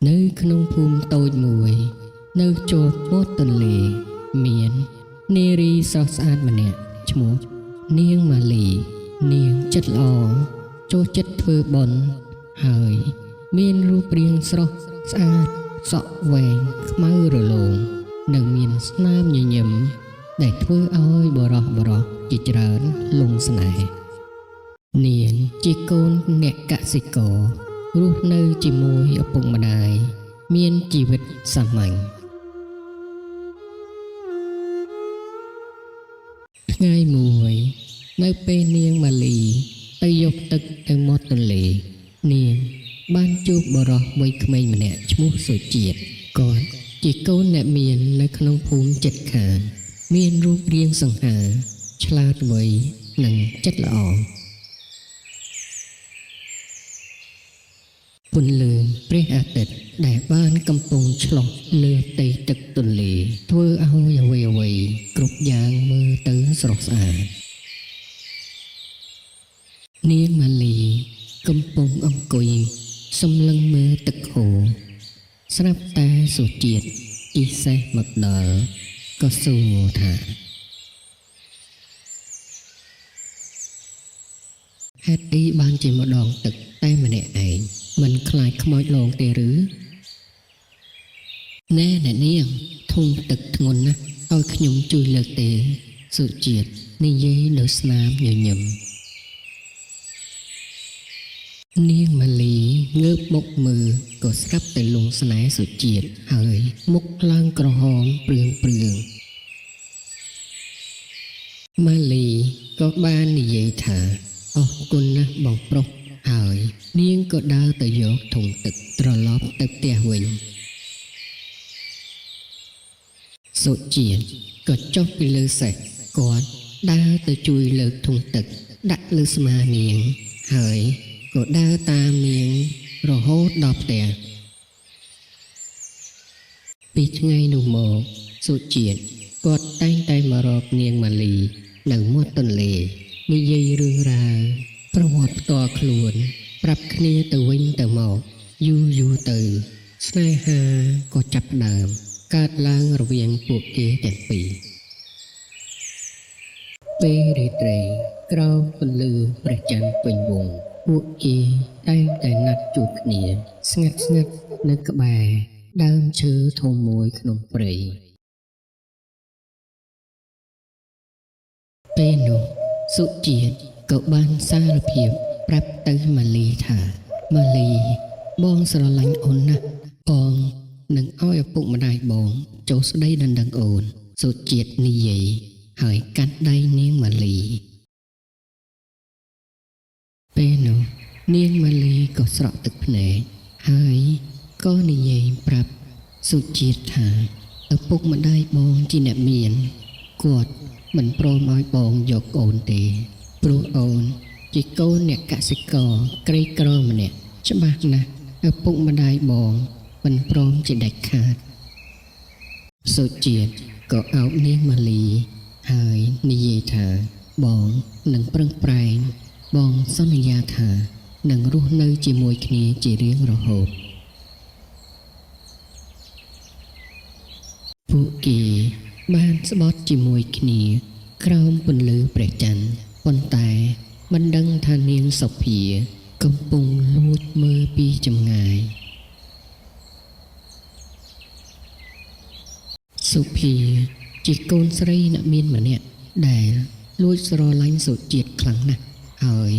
នៅក្នុងភូមិតូចមួយនៅជាប់មាត់ទន្លេមាននារីស្រស់ស្អាតម្នាក់ឈ្មោះនាងម៉ាលីនាងចិត្តល្អចូលចិត្តធ្វើបុណ្យហើយមានរូបរាងស្រស់ស្អាតសក់វែងខ្មៅរលោងនិងមានស្នាមញញឹមដែលធ្វើឲ្យបរោះជាច្រើនលង់ស្នេហ៍នាងជាកូនអ្នកកសិកររស់នៅជាមួយឪពុកម្ដាយមានជីវិតសាមញ្ញថ្ងៃមួយនៅពេលនាងម៉ាលីទៅយកទឹកទៅមាត់ទន្លេនាងបានជួបបរិសុទ្ធវ័យក្មេងម្នាក់ឈ្មោះសុជាតិគាត់ជាកូនអ្នកមាននៅក្នុងភូមិជិតខាងមានរូបរាងសង្ហាឆ្លាតវៃនិងចិត្តល្អពន្លឺព្រះអាទិត្យដែលបានកំពុងឆ្លុះលើផ្ទៃទឹកទន្លេធ្វើឲ្យអ្វីគ្រប់យ៉ាងមើលទៅស្រស់ស្អាតនាងម៉ាលីកំពុងអង្គុយសម្លឹងមើលទឹកហូរស្រាប់តែសុជាតិជិះសេះមកដល់ក៏សួរថាហេតុអីបានជាម្ដងទឹកតែម្នាក់ឯងមិនខ្លាចខ្មោចលងទេឬណែអ្នកនាងធុងទឹកធ្ងន់ណាស់ឲ្យខ្ញុំជួយលើកទេសុជាតិនិយាយដោយស្នាមញញឹមនាងម៉ាលីងើបមុខមើលក៏ស្រាប់តែលង់ស្នេហ៍សុជាតិហើយមុខឡើងក្រហមព្រឿងម៉ាលីក៏បាននិយាយថាអរគុណណាស់បងប្រុសហើយនាងក៏ដើរទៅយកធុងទឹកត្រឡប់ទៅផ្ទះវិញសុជាតិក៏ចុះពីលើសេះគាត់ដើរទៅជួយលើកធុងទឹកដាក់លើស្មានាងហើយក៏ដើរតាមនាងរហូតដល់ផ្ទះពីថ្ងៃនោះមកសុជាតិគាត់តែងតែមករកនាងម៉ាលីនៅមាត់ទន្លេនិយាយរឿងរ៉ាវប្រវត្តិផ្ទាល់ខ្លួនប្រាប់គ្នាទៅវិញទៅមកយូរទៅស្នេហាក៏ចាប់ផ្ដើមកើតឡើងរវាងពួកគេទាំងពីរពេលរាត្រីក្រោមពន្លឺព្រះច័ន្ទពេញវង្សពួកគេតែងតែណាត់ជួបគ្នាស្ងាត់នៅក្បែរដើមឈើធំមួយក្នុងព្រៃពេលនោះសុជាតិក៏បានសារភាពប្រាប់ទៅម៉ាលីថាម៉ាលីបងស្រឡាញ់អូនណាស់បងនឹងឲ្យឪពុកម្ដាយបងចូលស្ដីដណ្ដឹងអូនសុជាតិនិយាយហើយកាត់ដៃនាងម៉ាលីពេលនោះនាងម៉ាលីក៏ស្រក់ទឹកភ្នែកហើយក៏និយាយប្រាប់សុជាតិថាឪពុកម្ដាយបងជាអ្នកមានគាត់មិនព្រមឲ្យបងយកអូនទេព្រោះអូនជាកូនអ្នកកសិករក្រីក្រម្នាក់ច្បាស់ណាស់ឪពុកម្ដាយបងមិនព្រមជាដាច់ខាតសុជាតិក៏អោបនាងម៉ាលីហើយនិយាយថាបងនឹងប្រឹងប្រែងបងសន្យាថានឹងរស់នៅជាមួយគ្នាជារៀងរហូតពួកគេបានស្បត់ជាមួយគ្នាក្រោមពន្លឺព្រះច័ន្ទប៉ុន្តែមិនដឹងថានាងសុភាកំពុងលួចមើលពីចម្ងាយសុភាជាកូនស្រីអ្នកមានម្នាក់ដែលលួចស្រឡាញ់សុជាតិខ្លាំងណាស់ហើយ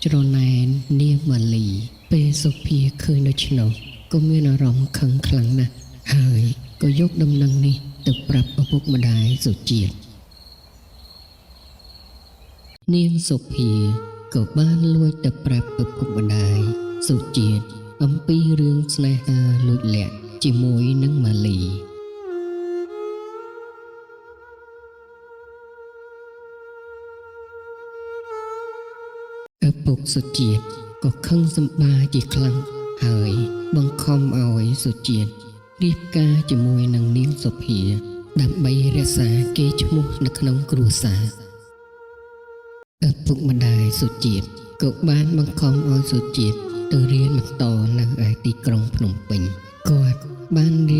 ច្រណែននាងម៉ាលីពេលសុភាឃើញដូច្នោះក៏មានអារម្មណ៍ខឹងខ្លាំងណាស់ហើយក៏យកដំណឹងនេះទៅប្រាប់ឪពុកម្ដាយសុជាតិនាងសុភាក៏បានលួចទៅប្រាប់ឪពុកម្ដាយសុជាតិអំពីរឿងស្នេហាលួចលាក់ជាមួយនឹងម៉ាលីឪពុកសុជាតិក៏ខឹងសម្បាជាខ្លាំងហើយបង្ខំឲ្យសុជាតិរៀបការជាមួយនឹងនាងសុភាដើម្បីរក្សាកេរ្តិ៍ឈ្មោះនៅក្នុងគ្រួសារឪពុកម្ដាយសុជាតិក៏បានបង្ខំឲ្យសុជាតិទៅរៀនបន្តនៅឯទីក្រុងភ្នំពេញក៏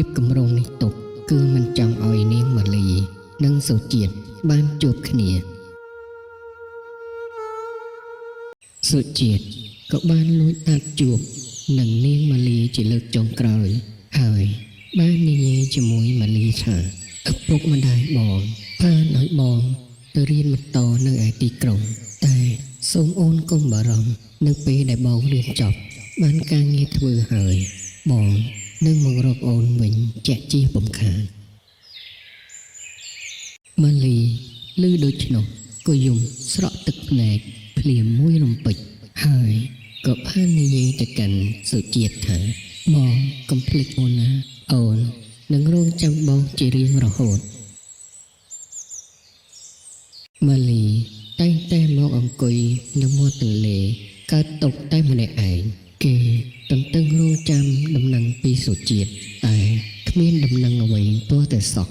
បកម្រងនេះទុកគឺមិនចង់ឲ្យនាងម៉ាលីនិងសុជាតិបានជួបគ្នាសុជាតិក៏បានលួចតាត់ជួបនឹងនាងម៉ាលីជាលើកចុងក្រោយហើយបាននិយាយជាមួយម៉ាលីថាឪពុកម្ដាយបងបានឲ្យបងទៅរៀនបន្តនៅឯទីក្រុងតែសូមអូនកុំបារម្ភនៅពេលដែលបងរៀនចប់បានការងារធ្វើហើយបងនឹងមករកអូនវិញជាក់ជាពំខានម៉ាលីឮដូច្នោះក៏យំស្រក់ទឹកភ្នែកភ្លាមមួយរំពេចហើយក៏បាននិយាយទៅកាន់សុជាតិថាបងកុំភ្លេចអូនណាអូននឹងរងចាំបងជារៀងរហូតម៉ាលីតែងតែមកអង្គុយនៅមាត់ទន្លេកើតទុកតែម្នាក់ឯងគេទន្ទឹងរង់ចាំដំណឹងពីសុជាតិតែគ្មានដំណឹងអ្វីទាល់តែសោះ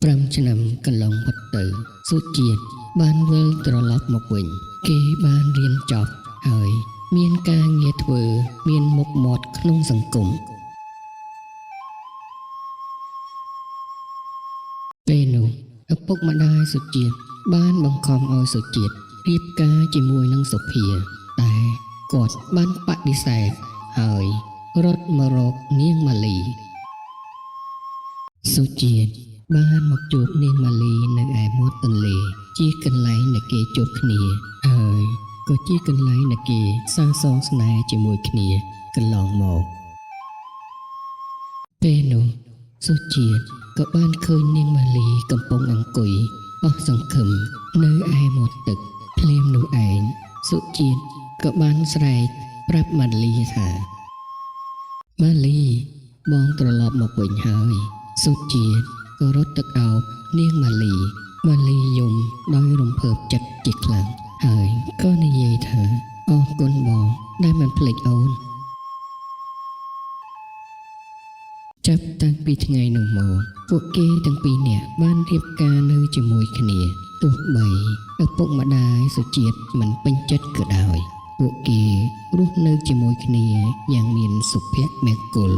5ឆ្នាំកន្លងផុតទៅសុជាតិបានវិលត្រឡប់មកវិញគេបានរៀនចប់ហើយមានការងារធ្វើមានមុខមាត់ក្នុងសង្គមពេលនោះឪពុកម្ដាយសុជាតិបានបង្ខំឲ្យសុជាតិរៀបការជាមួយនឹងសុភាតែគាត់បានបដិសេធហើយរត់មករកនាងម៉ាលីសុជាតិបានមកជួបនាងម៉ាលីនៅឯមាត់ទន្លេជាកន្លែងដែលគេជួបគ្នាហើយក៏ជាកន្លែងដែលគេសាងសង់ស្នេហ៍ជាមួយគ្នាកន្លងមកពេលនោះសុជាតិក៏បានឃើញនាងម៉ាលីកំពុងអង្គុយអស់សង្ឃឹមនៅឯមាត់ទឹកភ្លាមនោះឯងសុជាតិក៏បានស្រែកប្រាប់ម៉ាលីថាម៉ាលីបងត្រឡប់មកវិញហើយសុជាតិក៏រត់ទឹកអោបនាងម៉ាលីយំដោយរំភើបចិត្តជាខ្លាំងហើយក៏និយាយថាអរគុណបងដែលមិនភ្លេចអូនចាប់តាំងពីថ្ងៃនោះមកពួកគេទាំងពីរនាក់បានរៀបការនៅជាមួយគ្នាទោះបីឪពុកម្ដាយសុជាតិមិនពេញចិត្តក៏ដោយពួកគេរស់នៅជាមួយគ្នាយ៉ាងមានសុភមង្គល